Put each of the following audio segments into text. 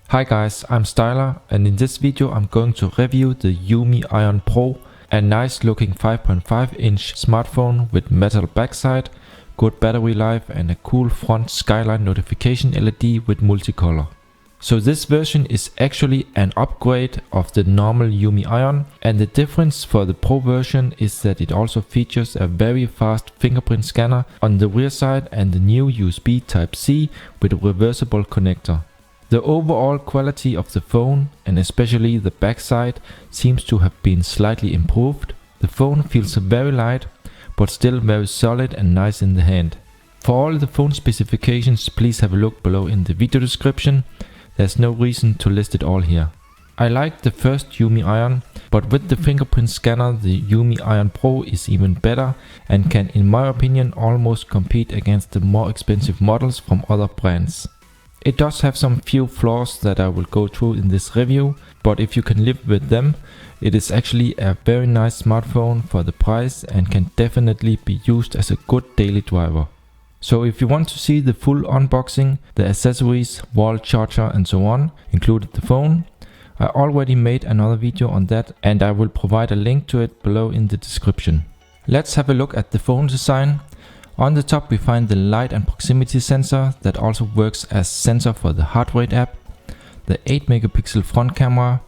Hi guys, I'm s7yler, and in this video I'm going to review the UMI IRON PRO, a nice looking 5.5 inch smartphone with metal backside, good battery life and a cool front Skyline notification LED with multicolor. So this version is actually an upgrade of the normal UMI IRON, and the difference for the Pro version is that it also features a very fast fingerprint scanner on the rear side and the new USB Type-C with a reversible connector. The overall quality of the phone, and especially the backside, seems to have been slightly improved. The phone feels very light, but still very solid and nice in the hand. For all the phone specifications, please have a look below in the video description. There's no reason to list it all here. I like the first UMI IRON, but with the fingerprint scanner the UMI IRON Pro is even better and can, in my opinion, almost compete against the more expensive models from other brands. It does have some few flaws that I will go through in this review, but if you can live with them, it is actually a very nice smartphone for the price and can definitely be used as a good daily driver. So if you want to see the full unboxing, the accessories, wall charger and so on, including the phone, I already made another video on that and I will provide a link to it below in the description. Let's have a look at the phone design. On the top we find the light and proximity sensor that also works as sensor for the heart rate app, the 8 megapixel front camera,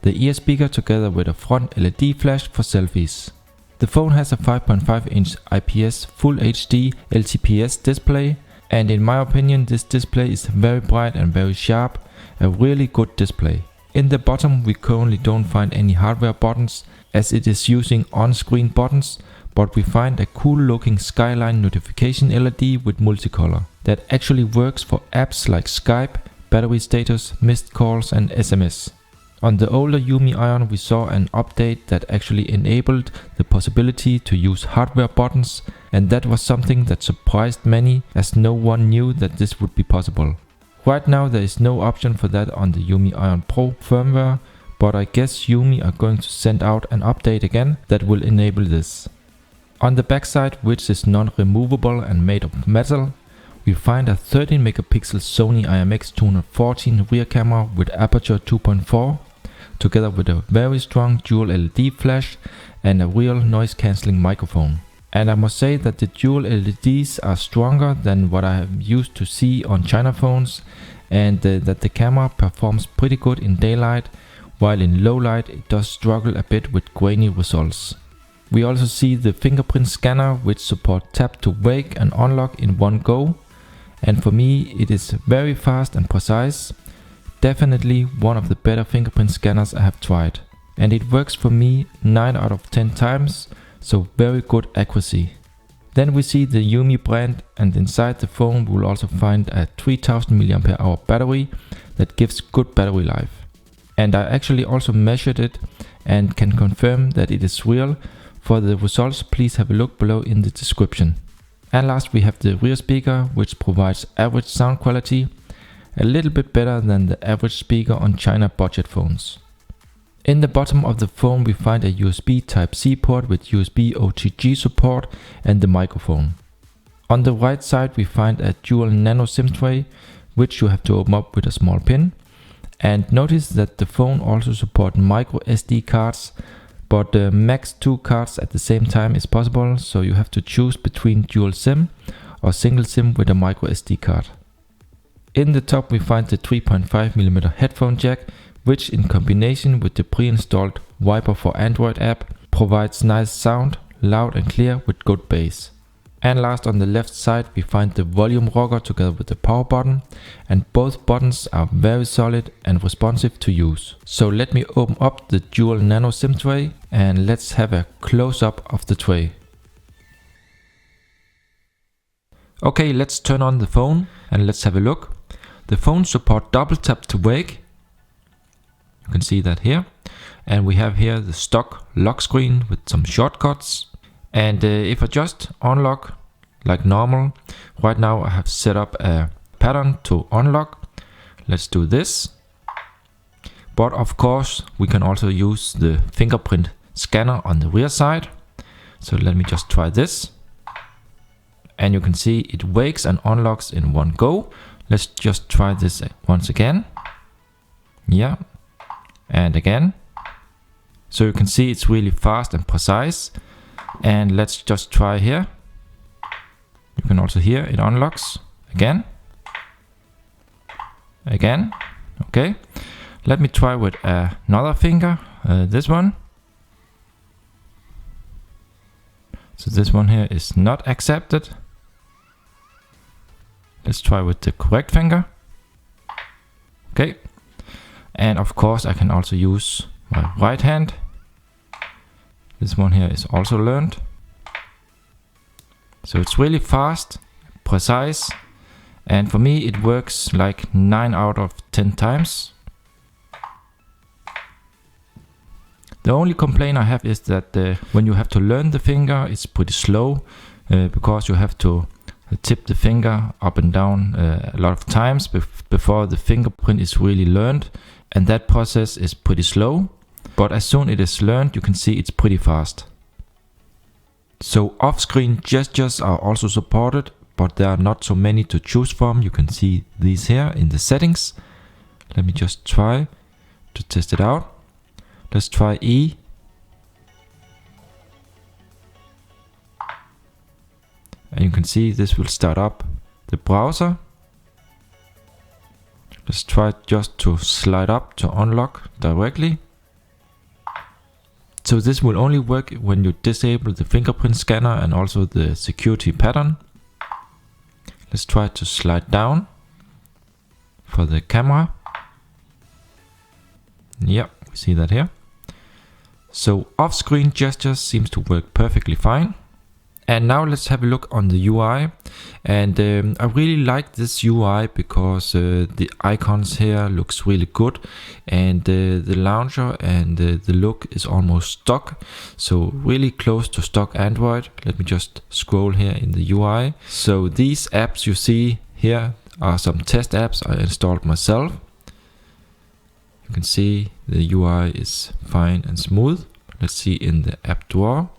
the ear speaker together with a front LED flash for selfies. The phone has a 5.5 inch IPS FullHD LTPS display, and in my opinion this display is very bright and very sharp, a really good display. In the bottom we currently don't find any hardware buttons as it is using on-screen buttons, but we find a cool looking Skyline notification LED with multicolor that actually works for apps like Skype, battery status, missed calls and SMS. On the older UMI IRON we saw an update that actually enabled the possibility to use hardware buttons, and that was something that surprised many as no one knew that this would be possible. Right now there is no option for that on the UMI IRON Pro firmware, but I guess UMI are going to send out an update again that will enable this. On the backside, which is non-removable and made of metal, we find a 13 megapixel Sony IMX214 rear camera with aperture 2.4, together with a very strong dual LED flash and a real noise cancelling microphone. And I must say that the dual LEDs are stronger than what I have used to see on China phones, and that the camera performs pretty good in daylight, while in low light it does struggle a bit with grainy results. We also see the fingerprint scanner which support tap to wake and unlock in one go, and for me it is very fast and precise. Definitely one of the better fingerprint scanners I have tried, and it works for me 9 out of 10 times, so very good accuracy. Then we see the UMI brand, and inside the phone we will also find a 3000 mAh battery that gives good battery life. And I actually also measured it and can confirm that it is real. For the results, please have a look below in the description. And last we have the rear speaker, which provides average sound quality, a little bit better than the average speaker on China budget phones. In the bottom of the phone we find a USB Type-C port with USB OTG support and the microphone. On the right side we find a dual nano SIM tray, which you have to open up with a small pin. And notice that the phone also supports micro SD cards, but max 2 cards at the same time is possible, so you have to choose between dual SIM or single SIM with a micro SD card. In the top we find the 3.5mm headphone jack, which in combination with the pre-installed WiFi for Android app provides nice sound, loud and clear with good bass. And last, on the left side we find the volume rocker together with the power button, and both buttons are very solid and responsive to use. So let me open up the dual nano SIM tray and let's have a close-up of the tray. Okay, let's turn on the phone and let's have a look. The phone supports double tap to wake. You can see that here. And we have here the stock lock screen with some shortcuts. And if I just unlock like normal, right now I have set up a pattern to unlock. Let's do this. But of course we can also use the fingerprint scanner on the rear side. So let me just try this. And you can see it wakes and unlocks in one go. Let's just try this once again. Yeah, and again. So you can see it's really fast and precise. And let's just try here. You can also hear it unlocks again. Again. Okay. Let me try with another finger, this one. So this one here is not accepted. Let's try with the correct finger. Okay. And of course I can also use my right hand. This one here is also learned. So it's really fast, precise, and for me it works like 9 out of 10 times. The only complaint I have is that when you have to learn the finger, it's pretty slow because you have to tip the finger up and down a lot of times before the fingerprint is really learned, and that process is pretty slow. But as soon as it is learned, you can see it's pretty fast. So off-screen gestures are also supported, but there are not so many to choose from. You can see these here in the settings. Let me just try to test it out. Let's try E. And you can see this will start up the browser. Let's try just to slide up to unlock directly. So this will only work when you disable the fingerprint scanner and also the security pattern. Let's try to slide down for the camera. Yeah, we see that here. So off-screen gestures seems to work perfectly fine. And now let's have a look on the UI. And I really like this UI because the icons here looks really good, and the launcher and the look is almost stock, so really close to stock Android. Let me just scroll here in the UI. So these apps you see here are some test apps I installed myself. You can see the UI is fine and smooth. Let's see in the app drawer.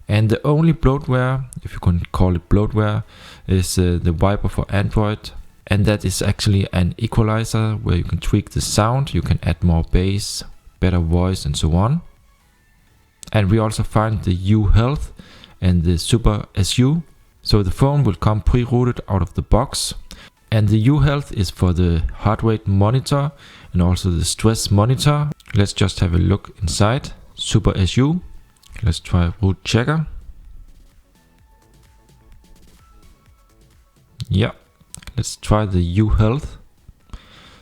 And the only bloatware, if you can call it bloatware, is the wiper for Android. And that is actually an equalizer where you can tweak the sound, you can add more bass, better voice and so on. And we also find the U Health and the Super SU. So the phone will come pre-routed out of the box. And the U Health is for the heart rate monitor and also the stress monitor. Let's just have a look inside. Super SU. Let's try root checker. Yeah, let's try the U Health.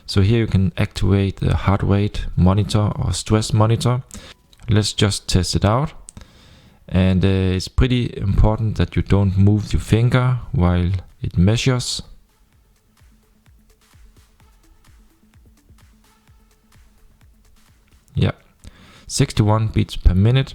So here you can activate the heart rate monitor or stress monitor. Let's just test it out. And it's pretty important that you don't move your finger while it measures. Yeah, 61 beats per minute.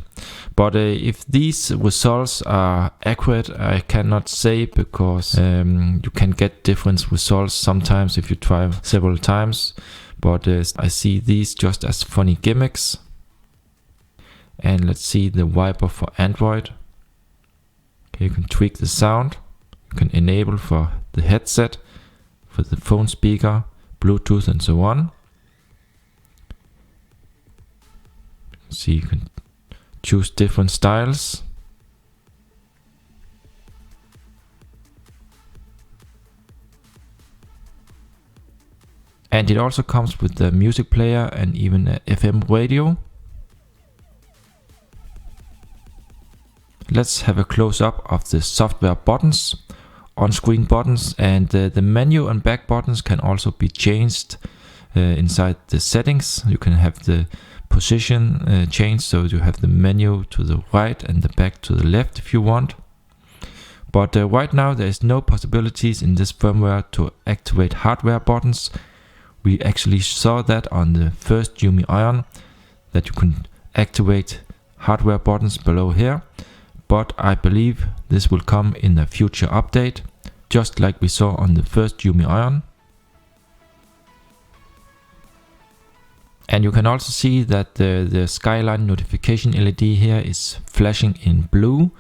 But if these results are accurate, I cannot say, because you can get different results sometimes if you try several times. But I see these just as funny gimmicks. And let's see the wiper for Android. Okay, you can tweak the sound. You can enable for the headset, for the phone speaker, Bluetooth and so on. See, you can choose different styles. And it also comes with the music player and even a FM radio. Let's have a close-up of the software buttons, on-screen buttons, and the menu and back buttons can also be changed inside the settings. You can have the position change, so you have the menu to the right and the back to the left if you want. But right now there is no possibilities in this firmware to activate hardware buttons. We actually saw that on the first UMI IRON, that you can activate hardware buttons below here. But I believe this will come in a future update, just like we saw on the first UMI IRON. And you can also see that the Skyline notification LED here is flashing in blue,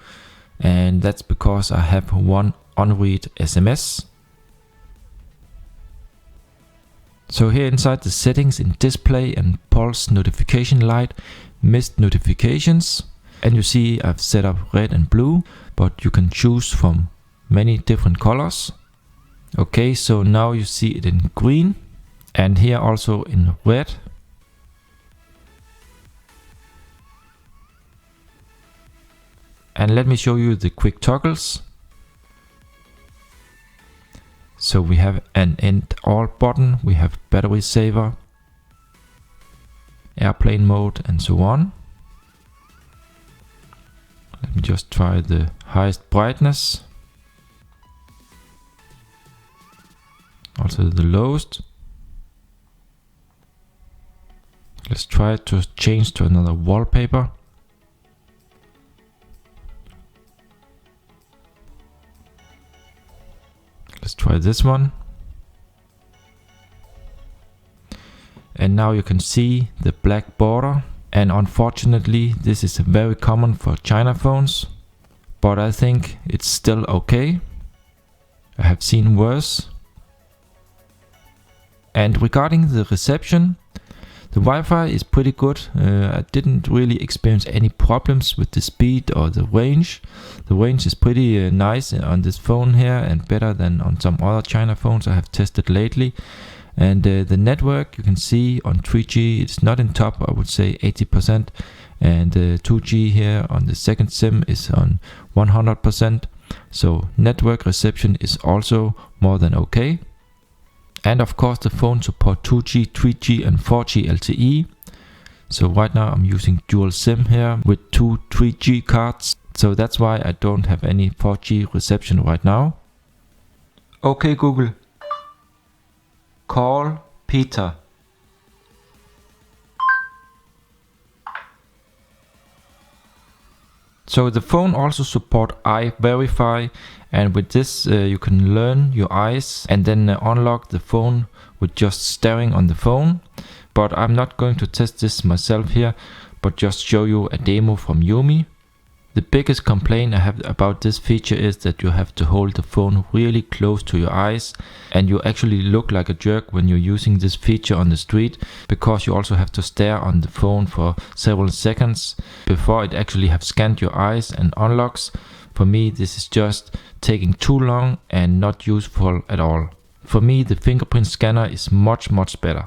and that's because I have one unread SMS. So here inside the settings in display and pulse notification light, missed notifications, and you see I've set up red and blue, but you can choose from many different colors. Okay, so now you see it in green and here also in red. And let me show you the quick toggles. So we have an end all button, we have battery saver, airplane mode and so on. Let me just try the highest brightness. Also the lowest. Let's try to change to another wallpaper. Let's try this one. And now you can see the black border. And unfortunately, this is very common for China phones. But I think it's still okay. I have seen worse. And regarding the reception, the Wi-Fi is pretty good. I didn't really experience any problems with the speed or the range. The range is pretty nice on this phone here and better than on some other China phones I have tested lately. And the network you can see on 3G, it's not in top, I would say 80%. And 2G here on the second SIM is on 100%. So network reception is also more than okay. And of course the phone supports 2G, 3G and 4G LTE. So right now I'm using dual SIM here with 2 3G cards. So that's why I don't have any 4G reception right now. Okay Google, call Peter. So the phone also supports Eye Verify, and with this you can learn your eyes and then unlock the phone with just staring on the phone. But I'm not going to test this myself here, but just show you a demo from UMI. The biggest complaint I have about this feature is that you have to hold the phone really close to your eyes, and you actually look like a jerk when you're using this feature on the street, because you also have to stare on the phone for several seconds before it actually have scanned your eyes and unlocks. For me this is just taking too long and not useful at all. For me the fingerprint scanner is much better.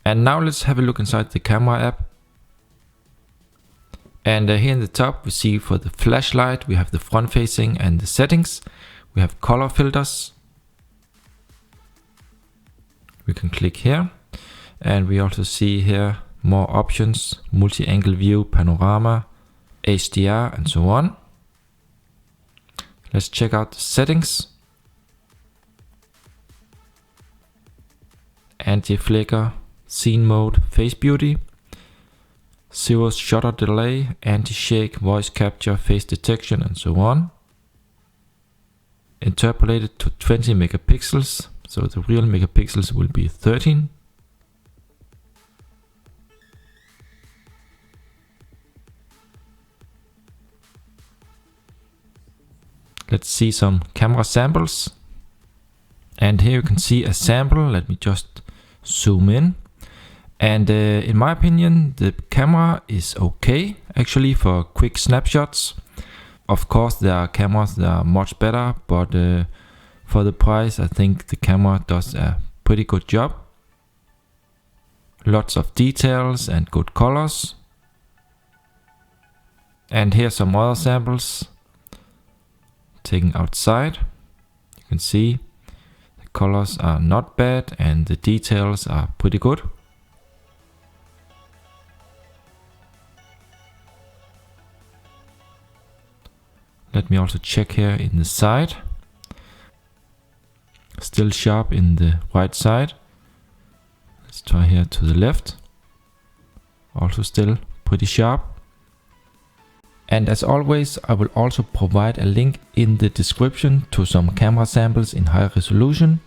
And now let's have a look inside the camera app. And here in the top we see for the flashlight we have the front facing and the settings. We have color filters. We can click here, and we also see here more options: multi-angle view, panorama, HDR and so on. Let's check out the settings. Anti-flicker, scene mode, face beauty, zero shutter delay, anti-shake, voice capture, face detection and so on. Interpolated to 20 megapixels, so the real megapixels will be 13. Let's see some camera samples. And here you can see a sample. Let me just zoom in. And in my opinion, the camera is okay actually for quick snapshots. Of course, there are cameras that are much better, but for the price, I think the camera does a pretty good job. Lots of details and good colors. And here's some other samples taken outside. You can see the colors are not bad and the details are pretty good. Let me also check here in the side. Still sharp in the right side. Let's try here to the left. Also still pretty sharp. And as always, I will also provide a link in the description to some camera samples in high resolution.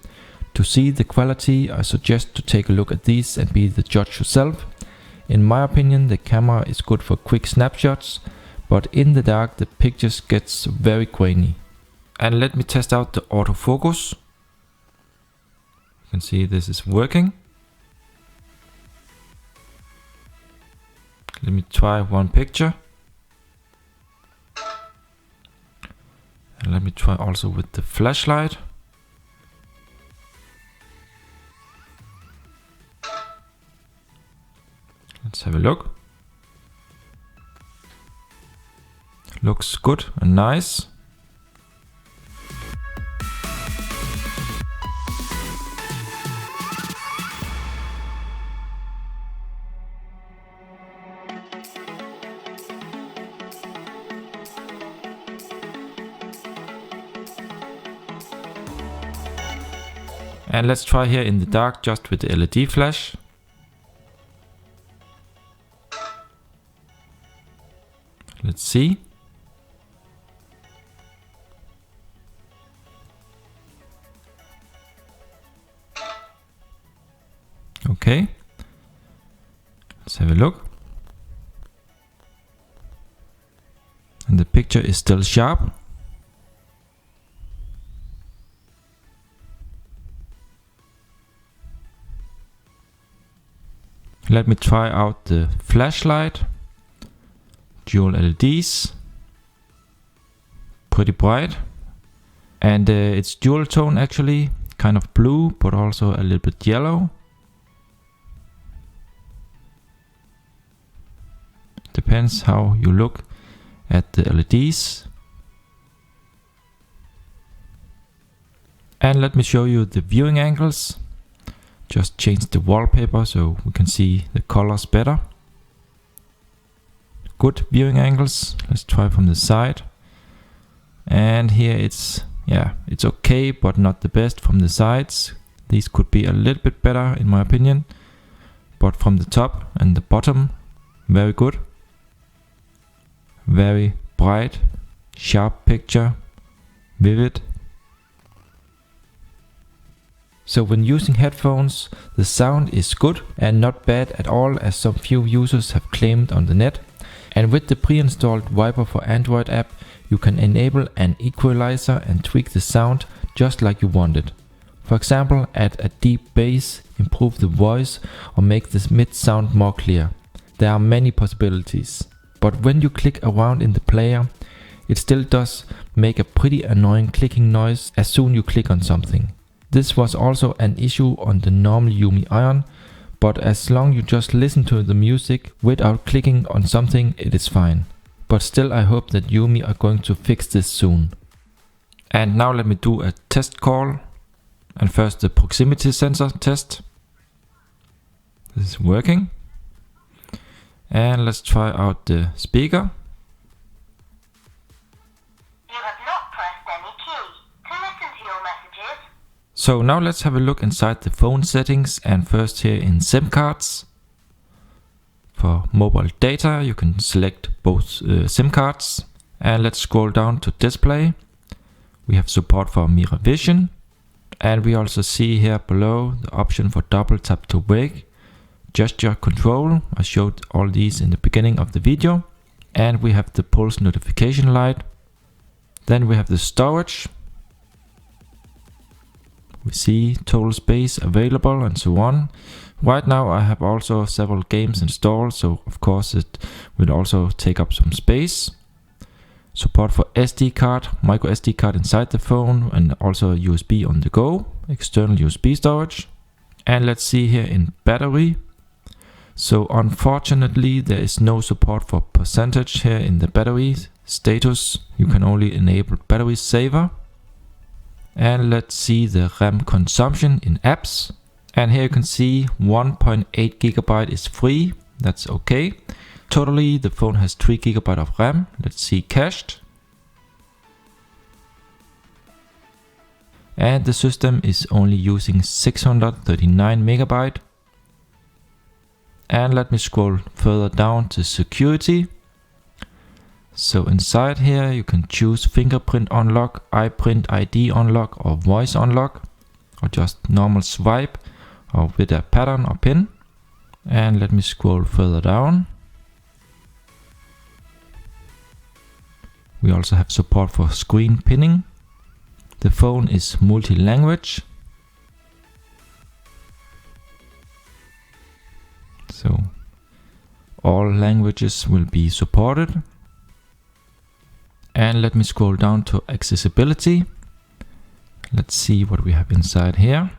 To see the quality, I suggest to take a look at these and be the judge yourself. In my opinion, the camera is good for quick snapshots, but in the dark the pictures gets very grainy. And let me test out the autofocus. You can see this is working. Let me try one picture. And let me try also with the flashlight. Let's have a look. Looks good and nice. And let's try here in the dark just with the LED flash. Let's see. Okay. Let's have a look. And the picture is still sharp. Let me try out the flashlight. Dual LEDs. Pretty bright. And it's dual tone actually. Kind of blue, but also a little bit yellow. Depends how you look at the LEDs. And let me show you the viewing angles. Just change the wallpaper so we can see the colors better. Good viewing angles. Let's try from the side. And here it's okay, but not the best from the sides. These could be a little bit better in my opinion. But from the top and the bottom, very good. Very bright, sharp picture, vivid. So when using headphones, the sound is good and not bad at all, as some few users have claimed on the net. And with the pre-installed Viper for Android app, you can enable an equalizer and tweak the sound just like you want it. For example, add a deep bass, improve the voice, or make the mid sound more clear. There are many possibilities. But when you click around in the player, it still does make a pretty annoying clicking noise as soon as you click on something. This was also an issue on the normal UMI IRON, but as long as you just listen to the music without clicking on something, it is fine. But still, I hope that UMI are going to fix this soon. And now let me do a test call. And first the proximity sensor test. This is working. And let's try out the speaker. So now let's have a look inside the phone settings, and first here in SIM cards. For mobile data you can select both SIM cards, and let's scroll down to display. We have support for mirror vision, and we also see here below the option for double tap to wake, gesture control. I showed all these in the beginning of the video. And we have the pulse notification light. Then we have the storage. We see total space available and so on. Right now I have also several games installed, so of course it will also take up some space. Support for SD card, micro SD card inside the phone, and also USB on the go, external USB storage. And let's see here in battery. So unfortunately there is no support for percentage here in the battery status. You can only enable battery saver. And let's see the RAM consumption in apps. And here you can see 1.8 GB is free. That's okay. Totally the phone has 3 GB of RAM. Let's see cached. And the system is only using 639 MB. And let me scroll further down to security. So inside here you can choose fingerprint unlock, iPrint ID unlock, or voice unlock, or just normal swipe or with a pattern or pin. And let me scroll further down. We also have support for screen pinning. The phone is multi-language. So all languages will be supported. And let me scroll down to accessibility. Let's see what we have inside here.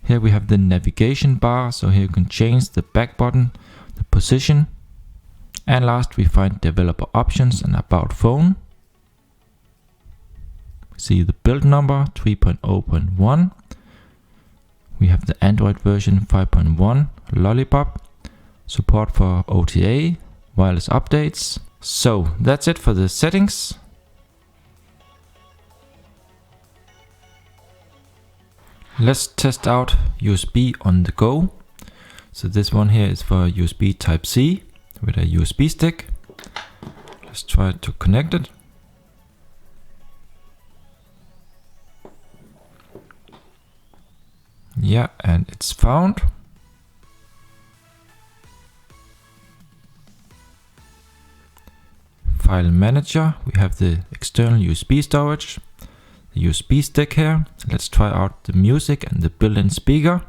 Here we have the navigation bar, so here you can change the back button, the position. And last we find developer options and about phone. We see the build number 3.0.1. We have the Android version 5.1, Lollipop, support for OTA, wireless updates. So that's it for the settings. Let's test out USB on the go. So this one here is for USB Type-C with a USB stick. Let's try to connect it. Yeah, and it's found. File manager, we have the external USB storage, the USB stick here. Let's try out the music and the built-in speaker.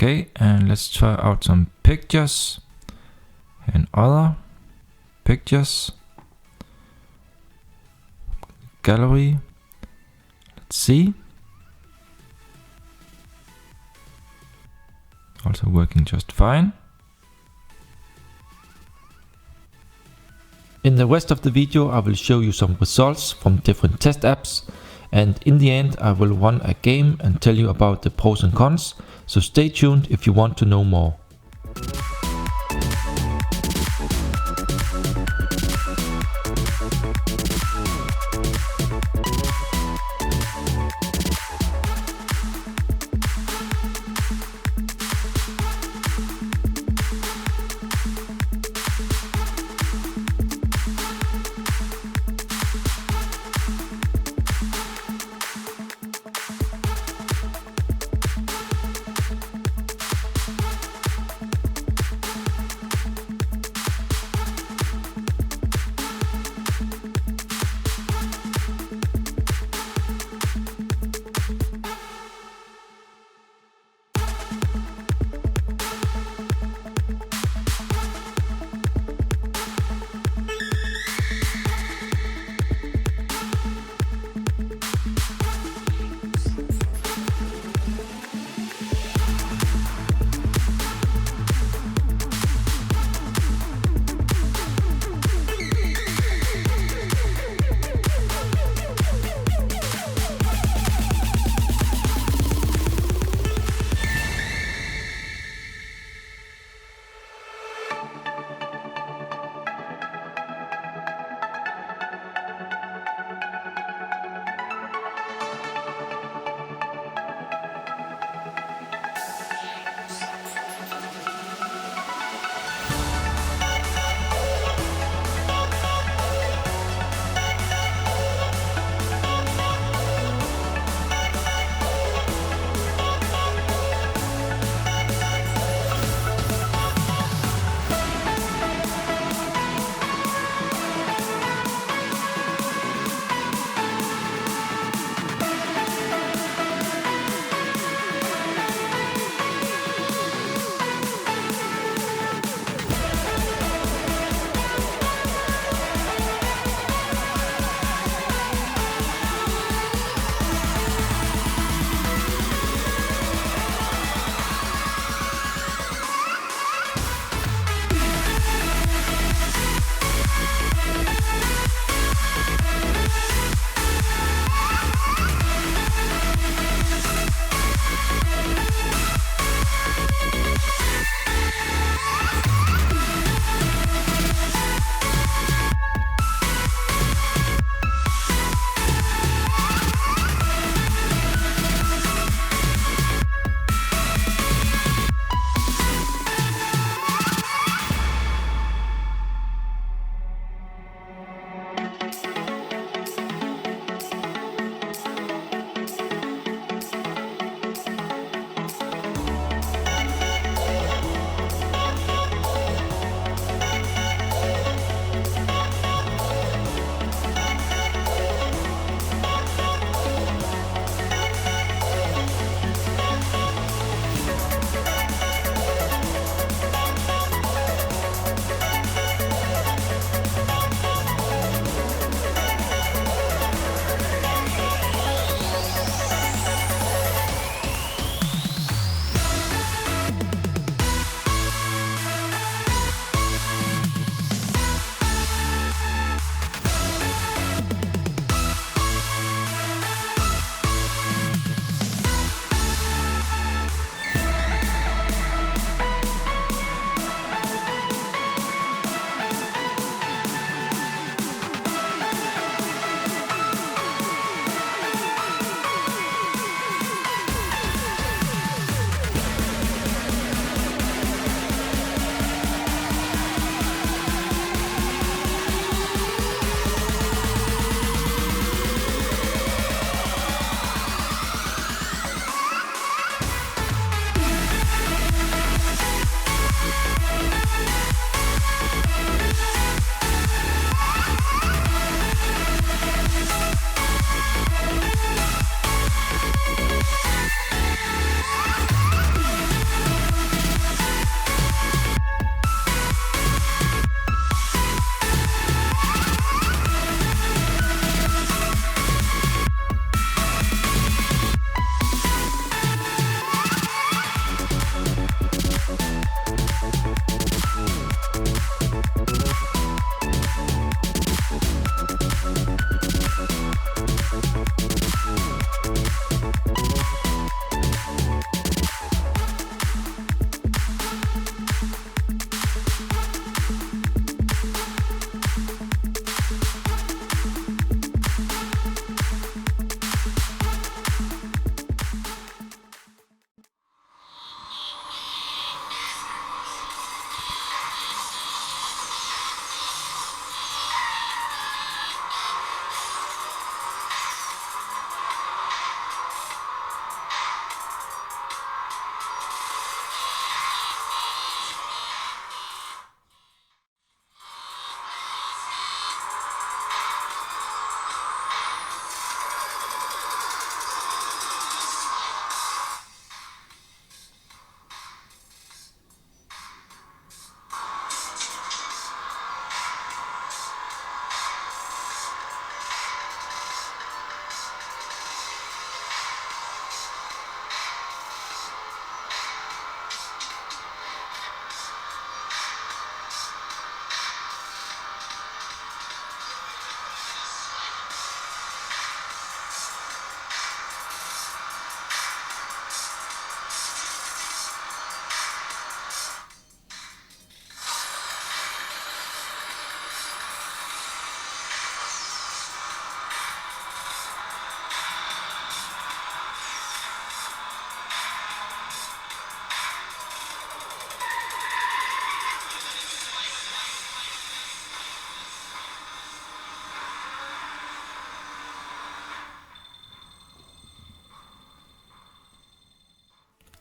Okay, and let's try out some pictures and other pictures. Gallery. Let's see. Also working just fine. In the rest of the video I will show you some results from different test apps, and in the end I will run a game and tell you about the pros and cons, so stay tuned if you want to know more.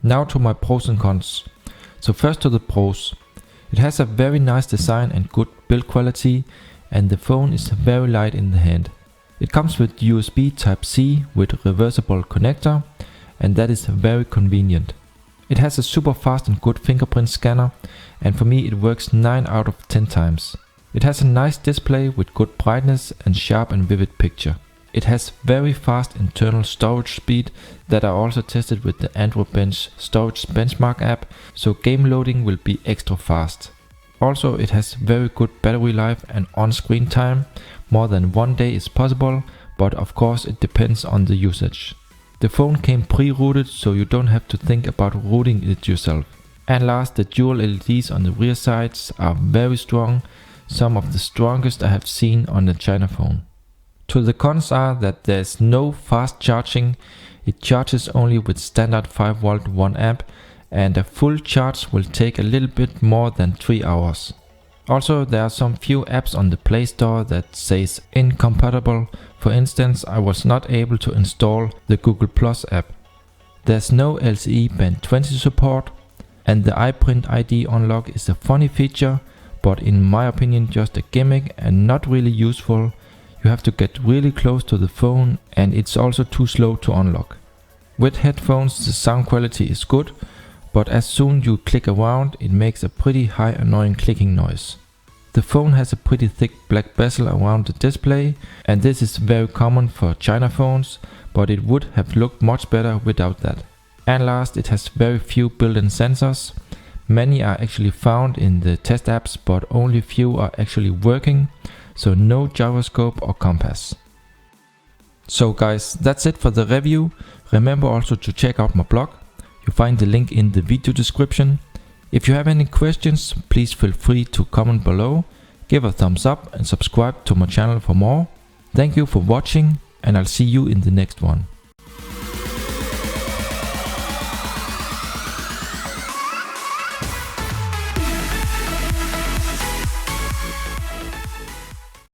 Now to my pros and cons. So first to the pros. It has a very nice design and good build quality, and the phone is very light in the hand. It comes with USB Type-C with reversible connector, and that is very convenient. It has a super fast and good fingerprint scanner, and for me it works 9 out of 10 times. It has a nice display with good brightness and sharp and vivid picture. It has very fast internal storage speed that I also tested with the Android Bench storage benchmark app, so game loading will be extra fast. Also, it has very good battery life and on-screen time. More than 1 day is possible, but of course it depends on the usage. The phone came pre-rooted, so you don't have to think about rooting it yourself. And last, the dual LEDs on the rear sides are very strong, some of the strongest I have seen on the China phone. To the cons are that there's no fast charging, it charges only with standard 5V 1A, and a full charge will take a little bit more than 3 hours. Also, there are some few apps on the Play Store that says incompatible. For instance, I was not able to install the Google Plus app. There's no LTE Band 20 support, and the iPrint ID unlock is a funny feature, but in my opinion just a gimmick and not really useful. You have to get really close to the phone, and it's also too slow to unlock. With headphones the sound quality is good, but as soon you click around it makes a pretty high annoying clicking noise. The phone has a pretty thick black bezel around the display, and this is very common for China phones, but it would have looked much better without that. And last, it has very few built-in sensors. Many are actually found in the test apps, but only few are actually working, so no gyroscope or compass. So guys, that's it for the review. Remember also to check out my blog. You find the link in the video description. If you have any questions, please feel free to comment below. Give a thumbs up and subscribe to my channel for more. Thank you for watching, and I'll see you in the next one.